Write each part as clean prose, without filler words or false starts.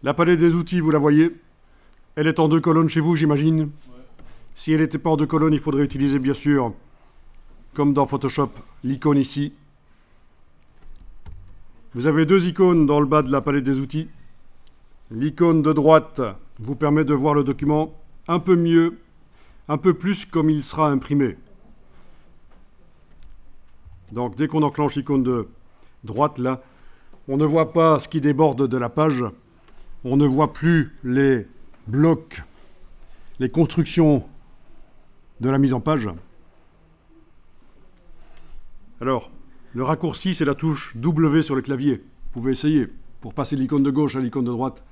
La palette des outils, vous la voyez. Elle est en 2 colonnes chez vous, j'imagine. Ouais. Si elle n'était pas en 2 colonnes, il faudrait utiliser, bien sûr, comme dans Photoshop, l'icône ici. Vous avez 2 icônes dans le bas de la palette des outils. L'icône de droite vous permet de voir le document un peu mieux, un peu plus comme il sera imprimé. Donc dès qu'on enclenche l'icône de droite, là, on ne voit pas ce qui déborde de la page. On ne voit plus les blocs, les constructions de la mise en page. Alors, le raccourci, c'est la touche W sur le clavier. Vous pouvez essayer. Pour passer de l'icône de gauche à l'icône de droite,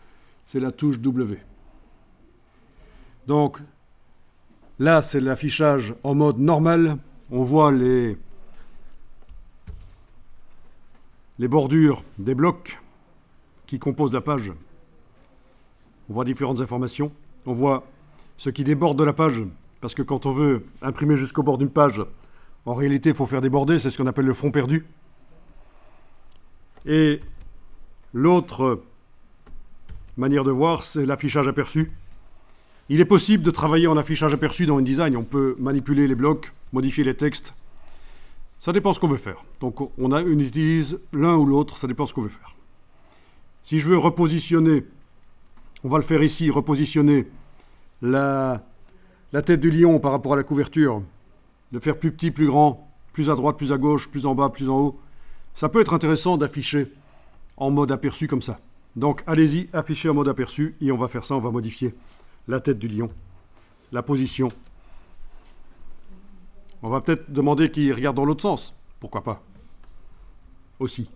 c'est la touche W. Donc, là, c'est l'affichage en mode normal. On voit les bordures des blocs qui composent la page. On voit différentes informations. On voit ce qui déborde de la page, parce que quand on veut imprimer jusqu'au bord d'une page, en réalité, il faut faire déborder, c'est ce qu'on appelle le fond perdu. Et l'autre manière de voir, c'est l'affichage aperçu. Il est possible de travailler en affichage aperçu dans InDesign. On peut manipuler les blocs, modifier les textes. Ça dépend ce qu'on veut faire. Donc on utilise l'un ou l'autre, ça dépend ce qu'on veut faire. Si je veux repositionner, on va le faire ici, repositionner la tête du lion par rapport à la couverture, le faire plus petit, plus grand, plus à droite, plus à gauche, plus en bas, plus en haut. Ça peut être intéressant d'afficher en mode aperçu comme ça. Donc allez-y, affichez en mode aperçu et on va faire ça, on va modifier la tête du lion, la position. On va peut-être demander qu'il regarde dans l'autre sens. Pourquoi pas aussi.